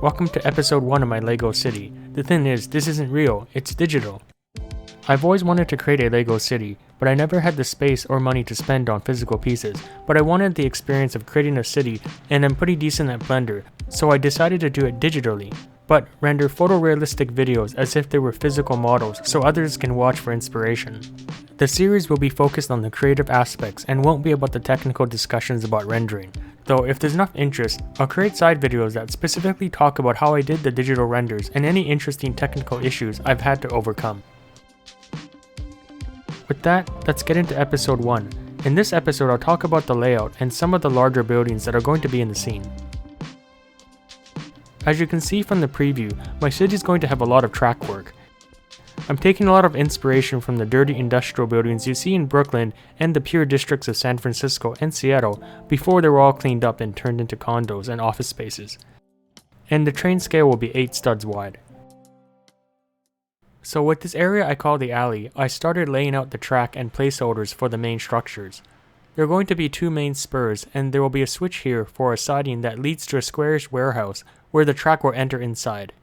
Welcome to episode 1 of my LEGO city. The thing is, this isn't real, it's digital. I've always wanted to create a LEGO city, but I never had the space or money to spend on physical pieces, but I wanted the experience of creating a city, and I'm pretty decent at Blender, so I decided to do it digitally, but render photorealistic videos as if they were physical models so others can watch for inspiration. The series will be focused on the creative aspects and won't be about the technical discussions about rendering, though if there's enough interest, I'll create side videos that specifically talk about how I did the digital renders and any interesting technical issues I've had to overcome. With that, let's get into episode 1. In this episode I'll talk about the layout and some of the larger buildings that are going to be in the scene. As you can see from the preview, my city is going to have a lot of track work. I'm taking a lot of inspiration from the dirty industrial buildings you see in Brooklyn and the pure districts of San Francisco and Seattle before they were all cleaned up and turned into condos and office spaces. And the train scale will be 8 studs wide. So with this area I call the alley, I started laying out the track and placeholders for the main structures. There are going to be 2 main spurs, and there will be a switch here for a siding that leads to a squarish warehouse where the track will enter inside.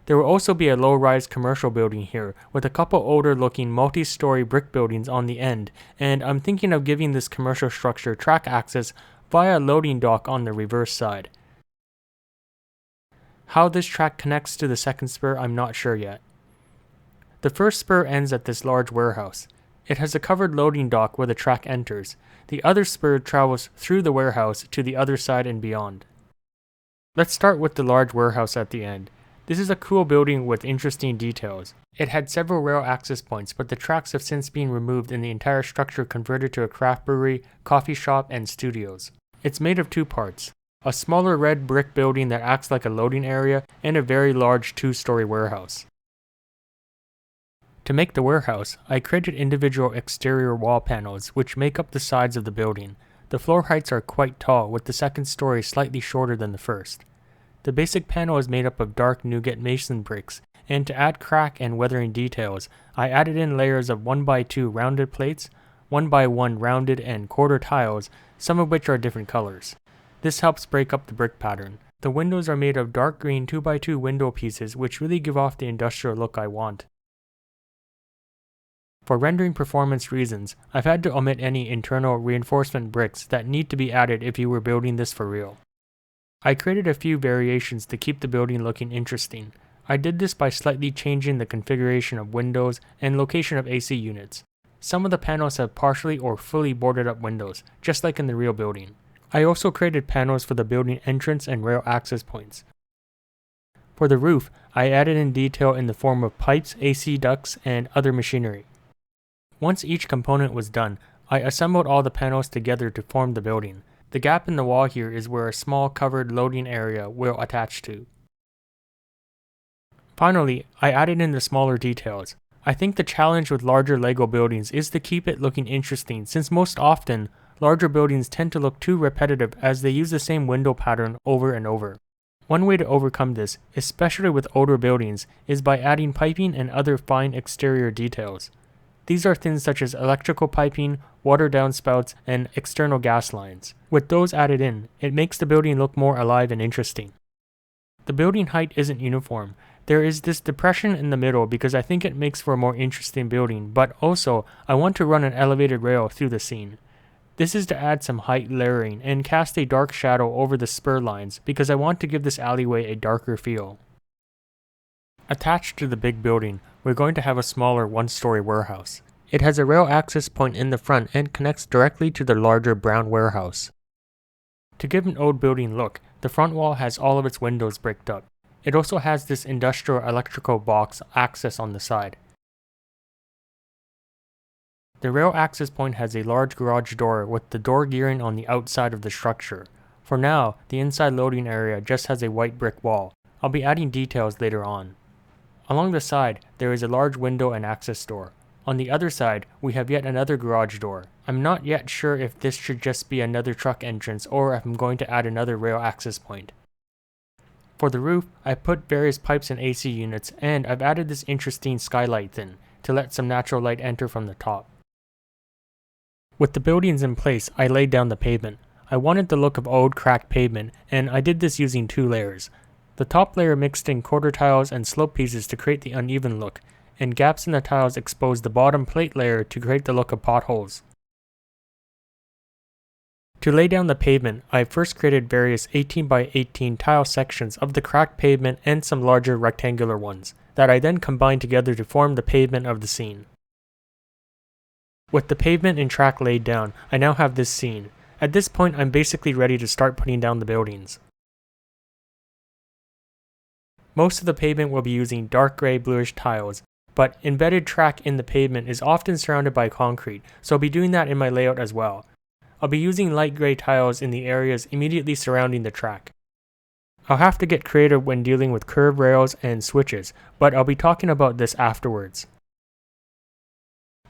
There will also be a low-rise commercial building here, with a couple older-looking multi-story brick buildings on the end, and I'm thinking of giving this commercial structure track access via a loading dock on the reverse side. How this track connects to the second spur I'm not sure yet. The first spur ends at this large warehouse. It has a covered loading dock where the track enters. The other spur travels through the warehouse to the other side and beyond. Let's start with the large warehouse at the end. This is a cool building with interesting details. It had several rail access points, but the tracks have since been removed and the entire structure converted to a craft brewery, coffee shop, and studios. It's made of 2 parts. A smaller red brick building that acts like a loading area, and a very large 2-story warehouse. To make the warehouse, I created individual exterior wall panels which make up the sides of the building. The floor heights are quite tall, with the second story slightly shorter than the first. The basic panel is made up of dark nougat mason bricks, and to add crack and weathering details, I added in layers of 1x2 rounded plates, 1x1 rounded and quarter tiles, some of which are different colors. This helps break up the brick pattern. The windows are made of dark green 2x2 window pieces which really give off the industrial look I want. For rendering performance reasons, I've had to omit any internal reinforcement bricks that need to be added if you were building this for real. I created a few variations to keep the building looking interesting. I did this by slightly changing the configuration of windows and location of AC units. Some of the panels have partially or fully boarded up windows, just like in the real building. I also created panels for the building entrance and rail access points. For the roof, I added in detail in the form of pipes, AC ducts, and other machinery. Once each component was done, I assembled all the panels together to form the building. The gap in the wall here is where a small covered loading area will attach to. Finally, I added in the smaller details. I think the challenge with larger LEGO buildings is to keep it looking interesting, since most often, larger buildings tend to look too repetitive as they use the same window pattern over and over. One way to overcome this, especially with older buildings, is by adding piping and other fine exterior details. These are things such as electrical piping, water downspouts, and external gas lines. With those added in, it makes the building look more alive and interesting. The building height isn't uniform. There is this depression in the middle because I think it makes for a more interesting building, but also I want to run an elevated rail through the scene. This is to add some height layering and cast a dark shadow over the spur lines because I want to give this alleyway a darker feel. Attached to the big building, we're going to have a smaller 1-story warehouse. It has a rail access point in the front and connects directly to the larger brown warehouse. To give an old building look, the front wall has all of its windows bricked up. It also has this industrial electrical box access on the side. The rail access point has a large garage door with the door gearing on the outside of the structure. For now, the inside loading area just has a white brick wall. I'll be adding details later on. Along the side, there is a large window and access door. On the other side, we have yet another garage door. I'm not yet sure if this should just be another truck entrance or if I'm going to add another rail access point. For the roof, I put various pipes and AC units, and I've added this interesting skylight in to let some natural light enter from the top. With the buildings in place, I laid down the pavement. I wanted the look of old cracked pavement, and I did this using 2 layers. The top layer mixed in quarter tiles and slope pieces to create the uneven look, and gaps in the tiles exposed the bottom plate layer to create the look of potholes. To lay down the pavement, I first created various 18 by 18 tile sections of the cracked pavement and some larger rectangular ones, that I then combined together to form the pavement of the scene. With the pavement and track laid down, I now have this scene. At this point, I'm basically ready to start putting down the buildings. Most of the pavement will be using dark gray bluish tiles, but embedded track in the pavement is often surrounded by concrete, so I'll be doing that in my layout as well. I'll be using light gray tiles in the areas immediately surrounding the track. I'll have to get creative when dealing with curved rails and switches, but I'll be talking about this afterwards.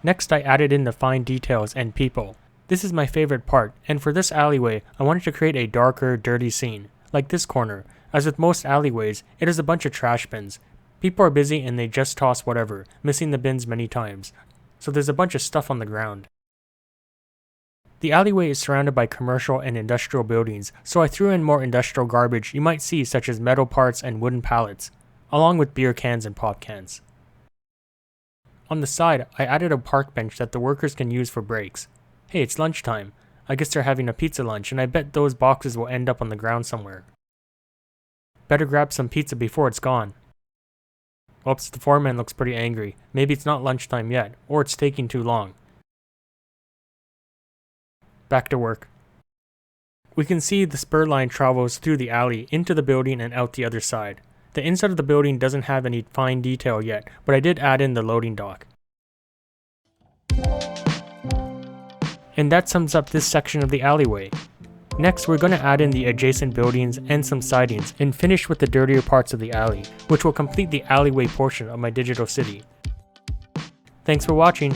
Next, I added in the fine details and people. This is my favorite part, and for this alleyway, I wanted to create a darker, dirty scene, like this corner. As with most alleyways, it is a bunch of trash bins. People are busy and they just toss whatever, missing the bins many times, so there's a bunch of stuff on the ground. The alleyway is surrounded by commercial and industrial buildings, so I threw in more industrial garbage you might see, such as metal parts and wooden pallets, along with beer cans and pop cans. On the side, I added a park bench that the workers can use for breaks. Hey, it's lunchtime. I guess they're having a pizza lunch, and I bet those boxes will end up on the ground somewhere. Better grab some pizza before it's gone. Oops, the foreman looks pretty angry. Maybe it's not lunchtime yet, or it's taking too long. Back to work. We can see the spur line travels through the alley, into the building and out the other side. The inside of the building doesn't have any fine detail yet, but I did add in the loading dock. And that sums up this section of the alleyway. Next, we're going to add in the adjacent buildings and some sidings, and finish with the dirtier parts of the alley, which will complete the alleyway portion of my digital city. Thanks for watching.